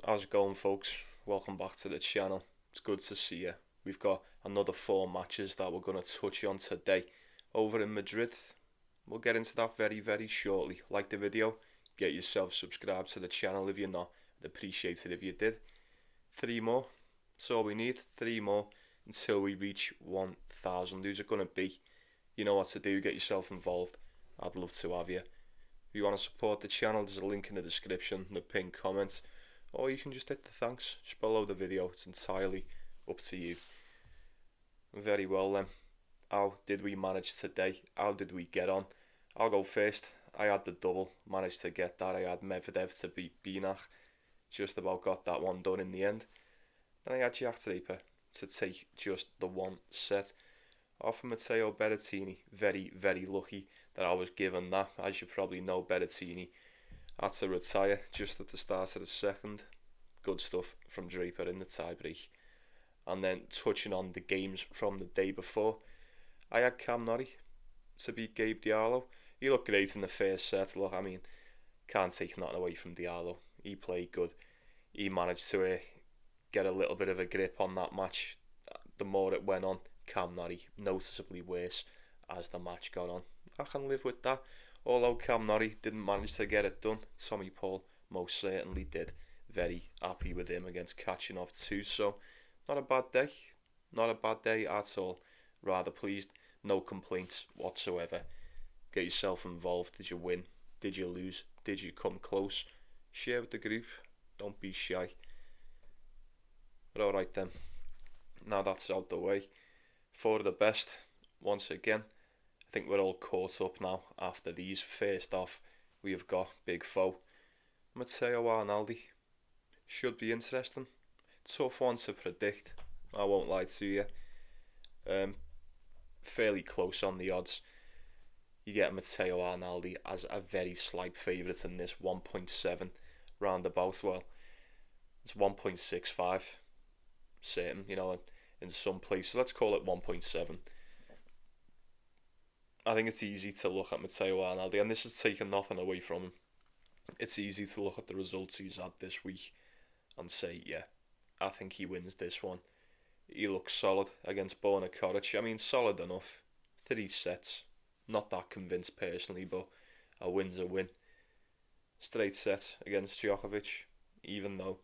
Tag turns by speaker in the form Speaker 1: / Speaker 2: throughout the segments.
Speaker 1: How's it going, folks? Welcome back to the channel. It's good to see you. We've got another 4 matches that we're going to touch on today over in Madrid. We'll get into that very shortly. Like the video, get yourself subscribed to the channel if you're not. I'd appreciate it if you did. 3 more. That's all we need. 3 more until we reach 1,000. Who's it going to be? You know what to do. Get yourself involved. I'd love to have you. If you want to support the channel, there's a link in the description, the pinned comment, or you can just hit the thanks just below the video. It's entirely up to you. Very well then. How did we manage today? How did we get on? I'll go first. I had the double, managed to get that. I had Medvedev to beat Minaur. Just about got that one done in the end. Then I had Draper to take just the 1 set. Off of Matteo Berrettini. Very lucky that I was given that. As you probably know, Berrettini had to retire just at the start of the second. Good stuff from Draper in the tiebreak. And then touching on the games from the day before, I had Minaur to beat Diallo. He looked great in the first set. Look, I mean, can't take nothing away from Diallo. He played good. He managed to get a little bit of a grip on that match. The more it went on, Minaur noticeably worse as the match got on. I can live with that. Although Minaur didn't manage to get it done, Tommy Paul most certainly did. Very happy with him against Kachanov too. So not a bad day. Not a bad day at all. Rather pleased. No complaints whatsoever. Get yourself involved. Did you win? Did you lose? Did you come close? Share with the group. Don't be shy. But alright then. Now that's out the way. For the best, once again, I think we're all caught up now after these. First off, we have got big foe, Matteo Arnaldi. Should be interesting. Tough one to predict, I won't lie to you. Fairly close on the odds. You get Matteo Arnaldi as a very slight favourite in this 1.7 roundabout. Well, it's 1.65 certain, you know, in some places. Let's call it 1.7. I think it's easy to look at Matteo Arnaldi, and this has taken nothing away from him. It's easy to look at the results he's had this week and say, yeah, I think he wins this one. He looks solid against Borna Coric. I mean, solid enough. 3 sets. Not that convinced personally, but a win's a win. Straight set against Djokovic, even though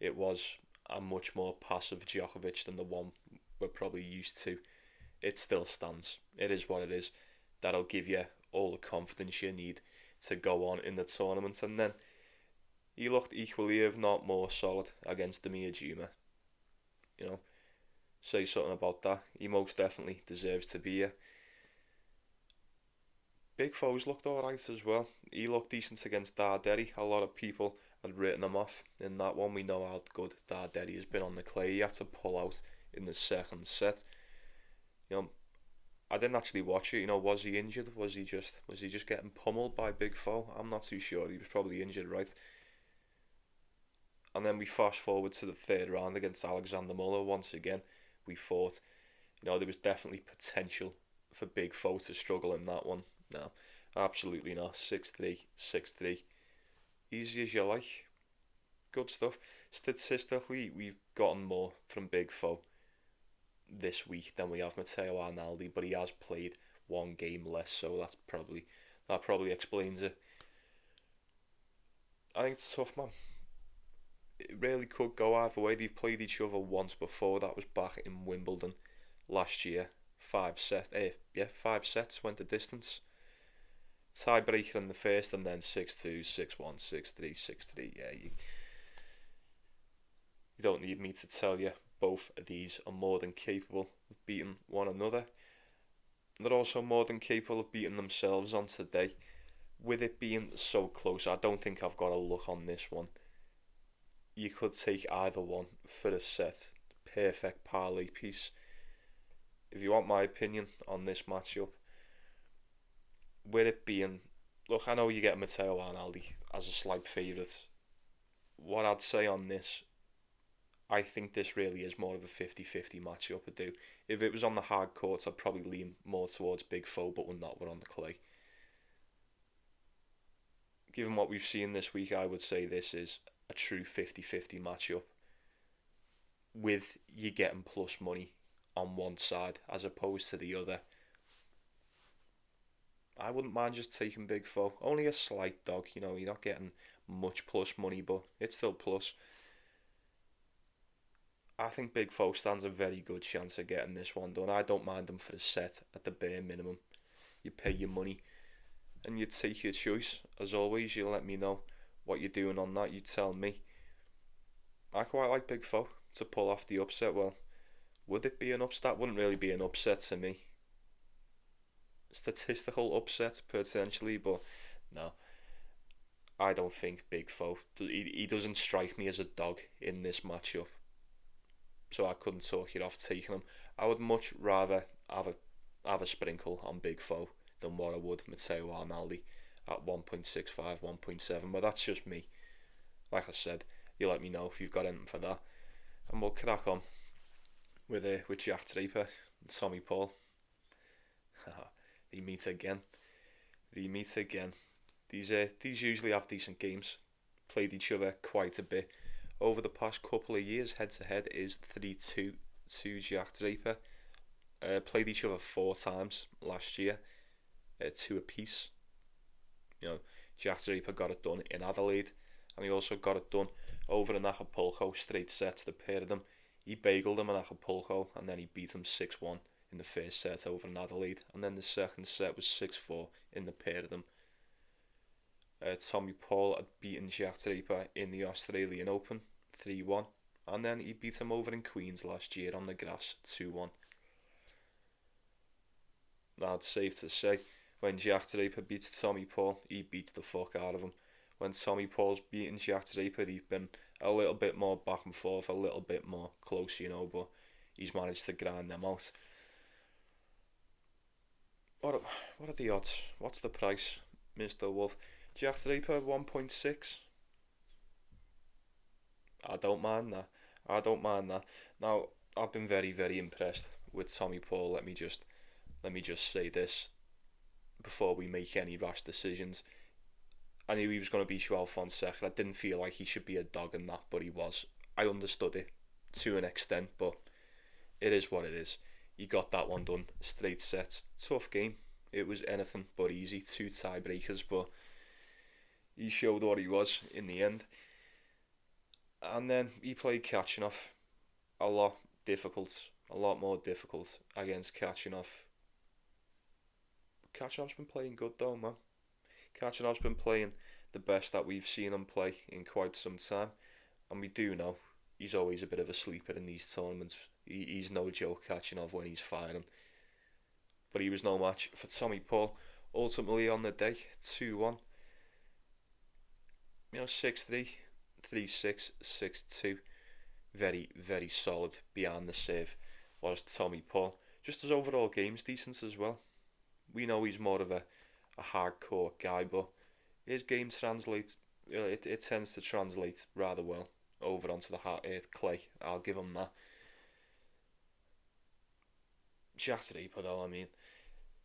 Speaker 1: it was a much more passive Djokovic than the one we're probably used to. It still stands. It is what it is. That'll give you all the confidence you need to go on in the tournament. And then he looked equally, if not more, solid against Dimitrov. You know, say something about that. He most definitely deserves to be here. Big Foe's looked alright as well. He looked decent against Darderi. A lot of people had written him off in that one. We know how good Darderi has been on the clay. He had to pull out in the second set. You know, I didn't actually watch it. You know, was he injured? Was he just getting pummeled by Big Foe? I'm not too sure. He was probably injured, right? And then we fast forward to the 3rd round against Alexander Muller. Once again, we thought, you know, there was definitely potential for Big Foe to struggle in that one. No, absolutely not. 6-3, 6-3. Easy as you like. Good stuff. Statistically, we've gotten more from Big Foe this week than we have Matteo Arnaldi, but he has played 1 game less, so that probably explains it. I think it's tough, man. It really could go either way. They've played each other once before. That was back in Wimbledon last year. 5 sets went the distance. Tiebreaker in the first, and then 6-2, 6-1, 6-3, 6-3. Yeah, you don't need me to tell you. Both of these are more than capable of beating one another. They're also more than capable of beating themselves on today. With it being so close, I don't think I've got a look on this one. You could take either one for a set. Perfect parlay piece. If you want my opinion on this matchup, with it being, look, I know you get Matteo Arnaldi as a slight favourite. What I'd say on this, I think this really is more of a 50-50 matchup. I do. If it was on the hard courts, I'd probably lean more towards Big Foe, but we're not. We're on the clay. Given what we've seen this week, I would say this is a true 50-50 matchup with you getting plus money on one side as opposed to the other. I wouldn't mind just taking Big Foe. Only a slight dog, you know, you're not getting much plus money, but it's still plus. I think Big Foe stands a very good chance of getting this one done. I don't mind him for a set at the bare minimum. You pay your money and you take your choice. As always, you let me know what you're doing on that. You tell me. I quite like Big Foe to pull off the upset. Well, would it be an upset? That wouldn't really be an upset to me. Statistical upset potentially, but no, I don't think Big Foe. He doesn't strike me as a dog in this matchup, so I couldn't talk it off taking him. I would much rather have a sprinkle on Big Foe than what I would Matteo Arnaldi at 1.65, 1.7, but that's just me. Like I said, you let me know if you've got anything for that, and we'll crack on with Jack Draper and Tommy Paul. They meet again. They meet again. These usually have decent games. Played each other quite a bit over the past couple of years. Head to head is 3-2 to Jack Draper. Played each other 4 times last year, 2 apiece. You know, Jack Draper got it done in Adelaide, and he also got it done over in Acapulco. Straight sets, the pair of them. He bageled him in Acapulco, and then he beat him 6-1 in the first set over in Adelaide, and then the second set was 6-4 in the pair of them. Tommy Paul had beaten Jack Draper in the Australian Open 3-1, and then he beat him over in Queens last year on the grass 2-1. Now it's safe to say, when Jack Draper beats Tommy Paul, he beats the fuck out of him. When Tommy Paul's beaten Jack Draper, they've been a little bit more back and forth, a little bit more close, you know, but he's managed to grind them out. What are the odds? What's the price, Mr. Wolf? Jack Draper 1.6. I don't mind that. Now, I've been very, very impressed with Tommy Paul. Let me just say this before we make any rash decisions. I knew he was going to be Joao Fonseca. I didn't feel like he should be a dog in that, but he was. I understood it to an extent, but it is what it is. He got that one done. Straight sets. Tough game. It was anything but easy. 2 tiebreakers, but he showed what he was in the end. And then he played Kachanov. A lot more difficult against Kachanov. Kachanov's been playing good though, man. Kachanov's been playing the best that we've seen him play in quite some time. And we do know he's always a bit of a sleeper in these tournaments. He's no joke, Kachanov, when he's firing. But he was no match for Tommy Paul. Ultimately on the day, 2-1. You know, 6-3, 3-6, 6-2. Very, very solid behind the serve was Tommy Paul. Just his overall game's decent as well. We know he's more of a hardcore guy, but his game translates, it tends to translate rather well over onto the hard earth clay. I'll give him that. Jack Draper though, I mean,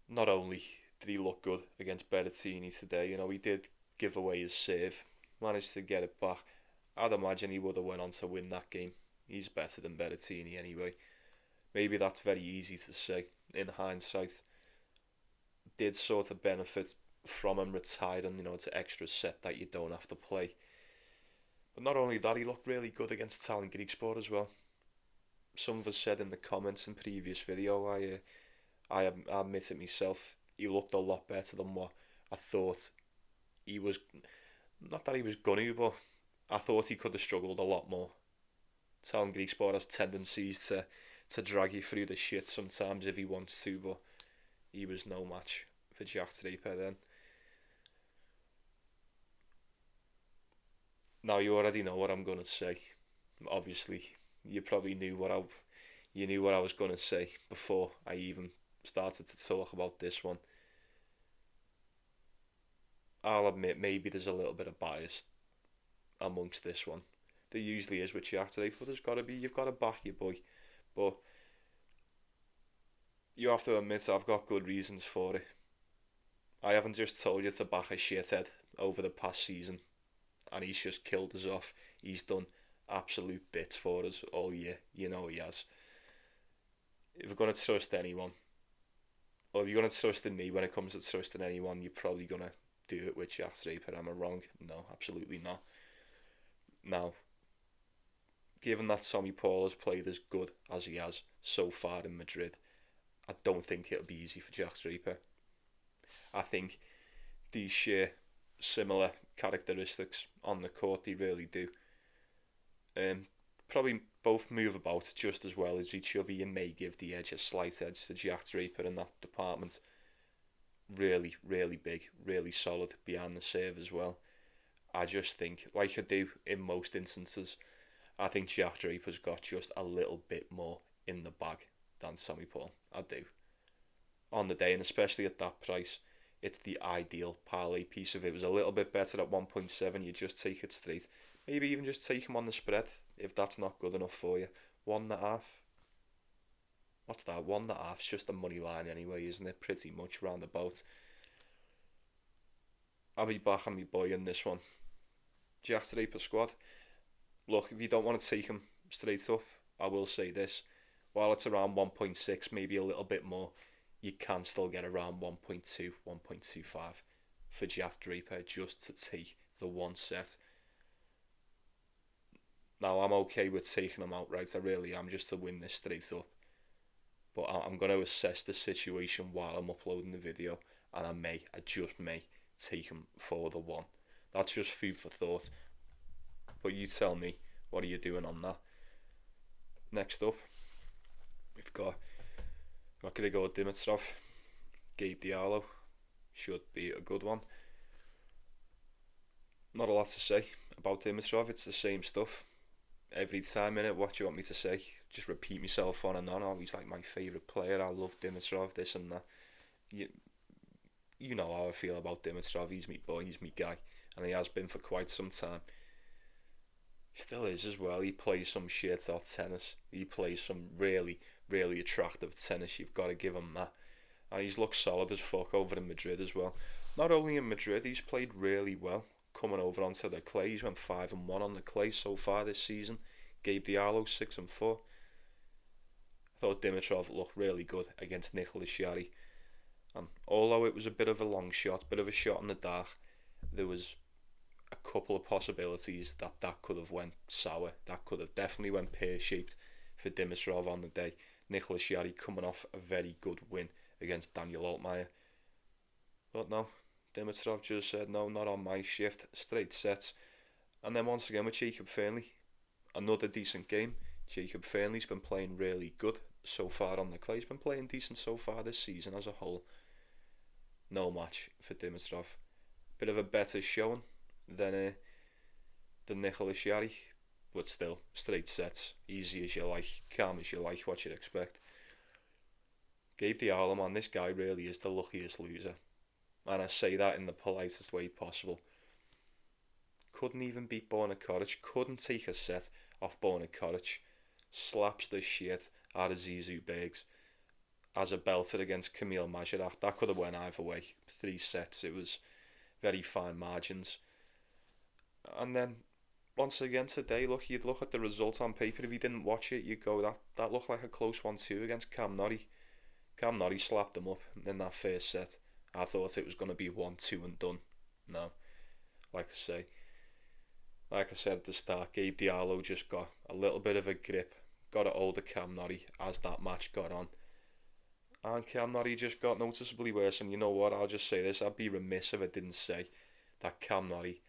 Speaker 1: not only did he look good against Berrettini today, you know, he did give away his serve, managed to get it back. I'd imagine he would have went on to win that game. He's better than Berrettini anyway. Maybe that's very easy to say in hindsight. Did sort of benefit from him retiring, you know, it's an extra set that you don't have to play. But not only that, he looked really good against Talon Griekspoor as well. Some of us said in the comments in previous video, I admit it myself, he looked a lot better than what I thought he was. Not that he was gunny, but I thought he could have struggled a lot more. Talon Griekspoor has tendencies to drag you through the shit sometimes if he wants to, but he was no match for Jack Draper then. Now you already know what I'm gonna say. Obviously, you probably knew what I was gonna say before I even started to talk about this one. I'll admit maybe there's a little bit of bias amongst this one. There usually is with Jack Draper, but you've got to back your boy. But you have to admit I've got good reasons for it. I haven't just told you to back a shithead over the past season. and he's just killed us off. He's done absolute bits for us all year. You know he has. If we're going to trust anyone, or if you're going to trust in me when it comes to trusting anyone, you're probably going to do it with Jack Draper. Am I wrong? No, absolutely not. Now, given that Tommy Paul has played as good as he has so far in Madrid, I don't think it'll be easy for Jack Draper. I think these share similar characteristics on the court, they really do. Probably both move about just as well as each other. You may give the edge, a slight edge to Jack Draper in that department. Really, really big, really solid behind the serve as well. I just think, like I do in most instances, I think Jack Draper's got just a little bit more in the bag than Tommy Paul. I do. On the day, and especially at that price, it's the ideal parlay piece. If it was a little bit better at 1.7, you just take it straight. Maybe even just take him on the spread if that's not good enough for you. 1.5. What's that? 1.5 is just a money line anyway, isn't it? Pretty much round about. I'll be back on my boy in this one. Jack Draper squad. Look, if you don't want to take him straight up, I will say this. While it's around 1.6, maybe a little bit more, you can still get around 1.2, 1.25 for Jack Draper just to take the one set. Now, I'm okay with taking him outright, I really am, just to win this straight up. But I'm going to assess the situation while I'm uploading the video, and I just may, take him for the one. That's just food for thought. But you tell me, what are you doing on that? Next up, we've got, not going to go with Dimitrov. Gabe Diallo should be a good one. Not a lot to say about Dimitrov, it's the same stuff. Every time in it, what do you want me to say? Just repeat myself on and on. Oh, he's like my favourite player, I love Dimitrov, this and that. You know how I feel about Dimitrov. He's my boy, he's my guy, and he has been for quite some time. He still is as well. He plays some shit hot tennis. He plays some really, really attractive tennis. You've got to give him that. And he's looked solid as fuck over in Madrid as well. Not only in Madrid, he's played really well coming over onto the clay. He's went 5-1 on the clay so far this season. Gabe Diallo 6-4. I thought Dimitrov looked really good against Nicolas Jarry. And although it was a bit of a long shot, bit of a shot in the dark, there was a couple of possibilities that could have went sour. That could have definitely went pear-shaped for Dimitrov on the day. Nicolas Jarry coming off a very good win against Daniel Altmaier. But no, Dimitrov just said, no, not on my shift, straight sets. And then once again with Jacob Fearnley, another decent game. Jacob Fearnley's been playing really good so far on the clay. He's been playing decent so far this season as a whole. No match for Dimitrov. Bit of a better showing than Nicolas Jarry, but still, straight sets, easy as you like, calm as you like, what you'd expect. Gabe Diallo, man, this guy really is the luckiest loser. And I say that in the politest way possible. Couldn't even beat Borna Koric, couldn't take a set off Borna Koric. Slaps the shit out of Zizou Bergs as a belter against Kamil Majerak. That could have went either way. 3 sets, it was very fine margins. And then, once again today, look, you'd look at the result on paper. If you didn't watch it, you'd go, that looked like a close one too against Cam Norrie. Cam Norrie slapped him up in that first set. I thought it was going to be 1-2 and done. No. Like I said at the start, Gabe Diallo just got a little bit of a grip, got it older Cam Norrie as that match got on. And Cam Norrie just got noticeably worse. And you know what, I'll just say this, I'd be remiss if I didn't say that Cam Norrie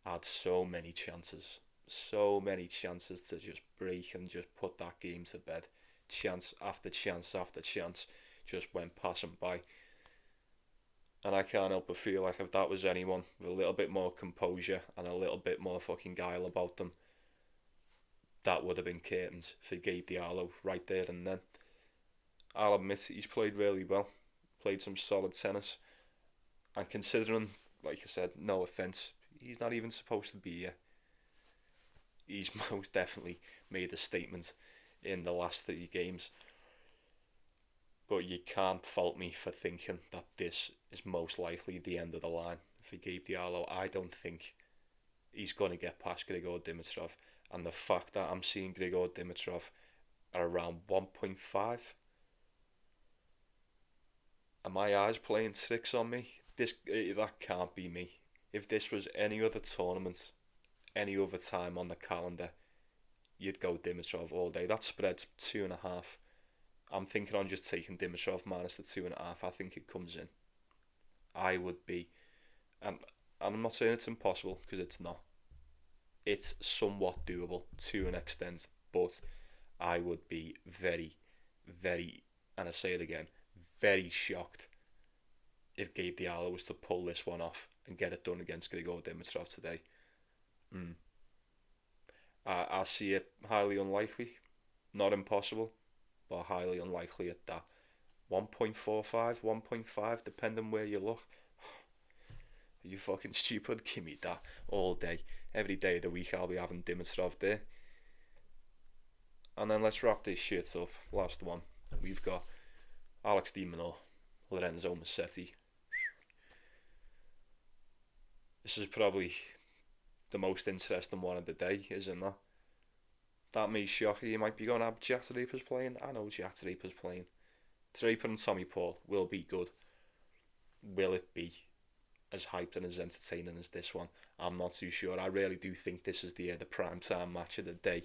Speaker 1: had so many chances to just break and just put that game to bed. Chance after chance after chance just went passing by. And I can't help but feel like if that was anyone with a little bit more composure and a little bit more fucking guile about them, that would have been curtains for Gabe Diallo right there and then. I'll admit he's played really well, played some solid tennis, and considering, like I said, no offence, he's not even supposed to be here. He's most definitely made a statement in the last 3 games. But you can't fault me for thinking that this is most likely the end of the line for Gabe Diallo. I don't think he's going to get past Grigor Dimitrov. And the fact that I'm seeing Grigor Dimitrov at around 1.5, and my eyes playing tricks on me, that can't be me. If this was any other tournament, any other time on the calendar, you'd go Dimitrov all day. That spread's 2.5. I'm thinking on just taking Dimitrov minus the 2.5. I think it comes in. I would be, and I'm not saying it's impossible because it's not. It's somewhat doable to an extent, but I would be very, very, and I say it again, very shocked if Gabe Diallo was to pull this one off and get it done against Grigor Dimitrov today. I see it highly unlikely, not impossible, but highly unlikely at that. 1.45, 1.5, depending where you look. Are you fucking stupid? Give me that all day. Every day of the week I'll be having Dimitrov there. And then let's wrap this shit up. Last one. We've got Alex Di Minaur, Lorenzo Musetti. This is probably the most interesting one of the day, isn't that? That may shock you. You might be going to have Jack Draper's playing. I know Jack Draper's playing. Draper and Tommy Paul will be good. Will it be as hyped and as entertaining as this one? I'm not too sure. I really do think this is the prime time match of the day.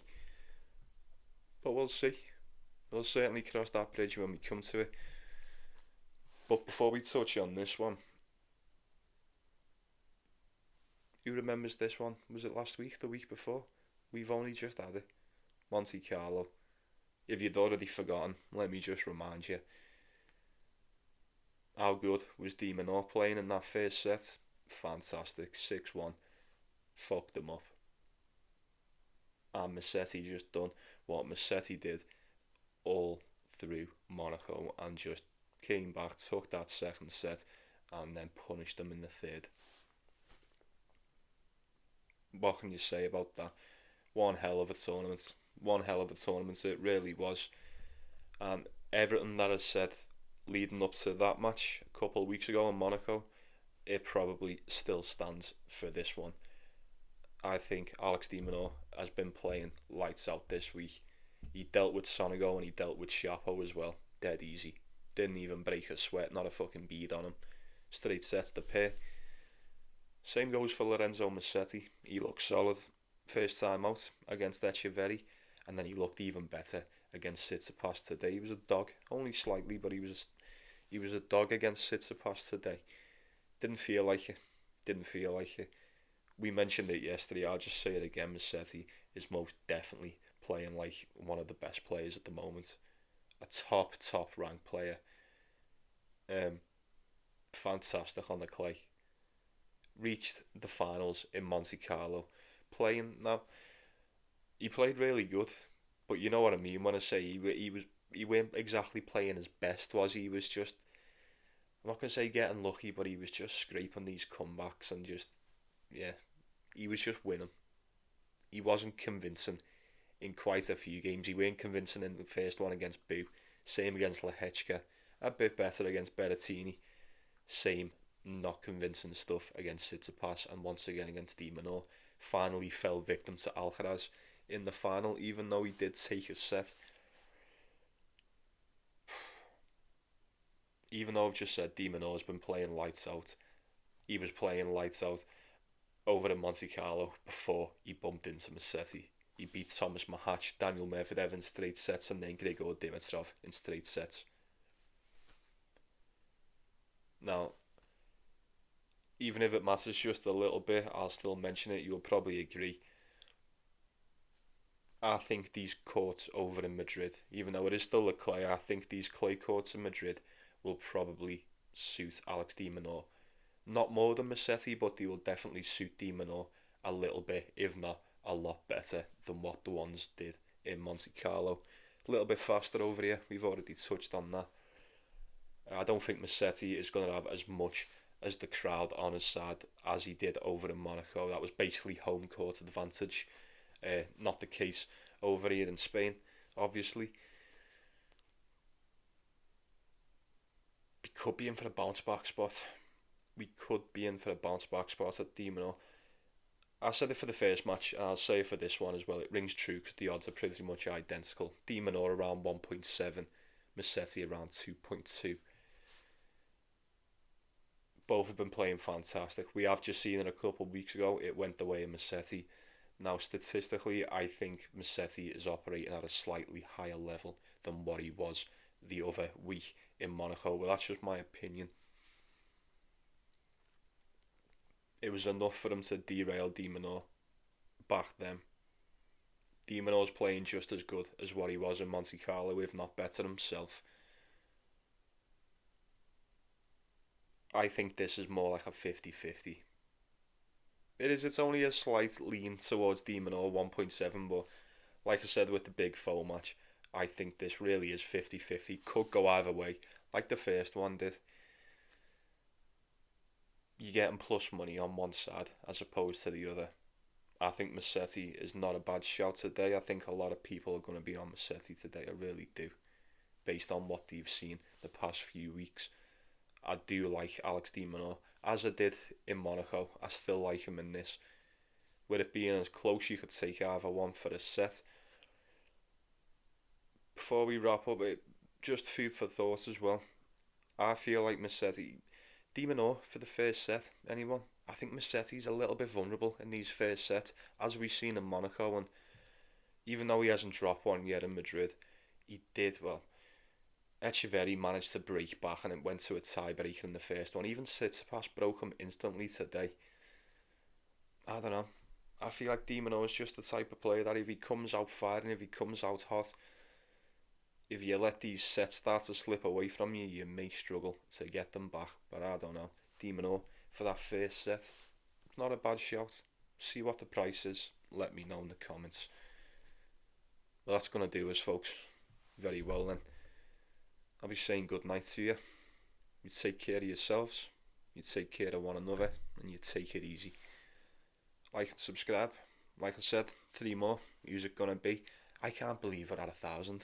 Speaker 1: But we'll see. We'll certainly cross that bridge when we come to it. But before we touch on this one, who remembers this one? Was it last week, the week before? We've only just had it. Monte Carlo. If you'd already forgotten, let me just remind you. How good was Di Minaur playing in that first set? Fantastic. 6-1. Fucked them up. And Musetti just done what Musetti did all through Monaco and just came back, took that second set and then punished them in the third. What can you say about that? One hell of a tournament. One hell of a tournament it really was. And everything that I said leading up to that match a couple of weeks ago in Monaco, it probably still stands for this one. I think Alex Di Minaur has been playing lights out this week. He dealt with Sonego and he dealt with Tiafoe as well. Dead easy. Didn't even break a sweat, not a fucking bead on him. Straight sets the pair. Same goes for Lorenzo Musetti. He looked solid first time out against Echeverri, and then he looked even better against Tsitsipas today. He was a dog, only slightly, but he was a dog against Tsitsipas today. Didn't feel like it. We mentioned it yesterday. I'll just say it again. Musetti is most definitely playing like one of the best players at the moment. A top ranked player. Fantastic on the clay. Reached the finals in Monte Carlo. Playing now, he played really good, but you know what I mean when I say he weren't exactly playing his best. He was just, I'm not gonna say getting lucky, but he was just scraping these comebacks and just, yeah, he was just winning. He wasn't convincing in quite a few games. He weren't convincing in the first one against Boo. Same against Lehechka. A bit better against Berrettini. Same not convincing stuff against Tsitsipas, and once again against Di Minaur. Finally fell victim to Alcaraz in the final, even though he did take a set. Even though I've just said Di Minaur has been playing lights out, he was playing lights out over in Monte Carlo before he bumped into Musetti. He beat Thomas Mahac, Daniel Medvedev in straight sets, and then Grigor Dimitrov in straight sets. Now, even if it matters just a little bit, I'll still mention it. You'll probably agree. I think these courts over in Madrid, even though it is still a clay, I think these clay courts in Madrid will probably suit Alex Di Minaur. Not more than Musetti, but they will definitely suit Di Minaur a little bit, if not a lot better than what the ones did in Monte Carlo. A little bit faster over here. We've already touched on that. I don't think Musetti is going to have as much as the crowd on his side as he did over in Monaco. That was basically home court advantage. Not the case over here in Spain, obviously. We could be in for a bounce back spot. At Di Minaur. I said it for the first match, and I'll say it for this one as well. It rings true because the odds are pretty much identical. Minaur around 1.7, Musetti around 2.2. Both have been playing fantastic. We have just seen it a couple of weeks ago. It went the way of Musetti. Now, statistically, I think Musetti is operating at a slightly higher level than what he was the other week in Monaco. Well, that's just my opinion. It was enough for him to derail Minaur back then. Minaur's playing just as good as what he was in Monte Carlo, if not better himself. I think this is more like a 50-50. It is, it's only a slight lean towards Minaur 1.7, but like I said with the big foe match, I think this really is 50-50. Could go either way, like the first one did. You're getting plus money on one side as opposed to the other. I think Musetti is not a bad shout today. I think a lot of people are going to be on Musetti today. I really do, based on what they've seen the past few weeks. I do like Alex de Minaur, as I did in Monaco. I still like him in this. With it being as close, you could take either one for a set. Before we wrap up, just food for thought as well. I feel like Musetti, de Minaur for the first set, anyone? I think Musetti's a little bit vulnerable in these first sets, as we've seen in Monaco, and even though he hasn't dropped one yet in Madrid, he did, well, Echeverri managed to break back and it went to a tiebreaker in the first one. Even Tsitsipas broke him instantly today. I don't know. I feel like de Minaur is just the type of player that if he comes out firing, if he comes out hot, if you let these sets start to slip away from you, you may struggle to get them back. But I don't know. De Minaur for that first set, not a bad shout. See what the price is. Let me know in the comments. Well, that's going to do us, folks. Very well then. I'll be saying good night to you. You take care of yourselves, you take care of one another, and you take it easy. Like and subscribe. Like I said, 3 more. Who's it gonna be? I can't believe we're at 1,000.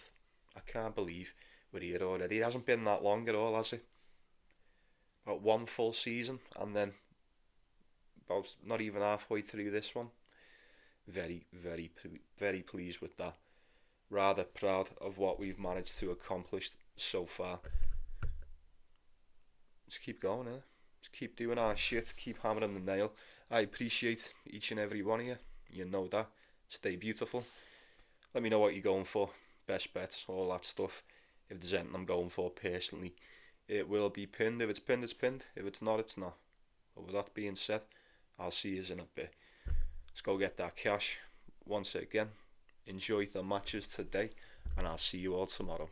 Speaker 1: I can't believe we're here already. It hasn't been that long at all, has it? About 1 full season, and then about not even halfway through this one. Very, very pleased with that. Rather proud of what we've managed to accomplish so far. Just keep going, eh? Just keep doing our shit, keep hammering the nail. I appreciate each and every one of you. You know that. Stay beautiful. Let me know what you're going for. Best bets, all that stuff. If there's anything I'm going for personally, it will be pinned. If it's pinned, it's pinned. If it's not, it's not. But with that being said, I'll see you in a bit. Let's go get that cash. Once again, enjoy the matches today, and I'll see you all tomorrow.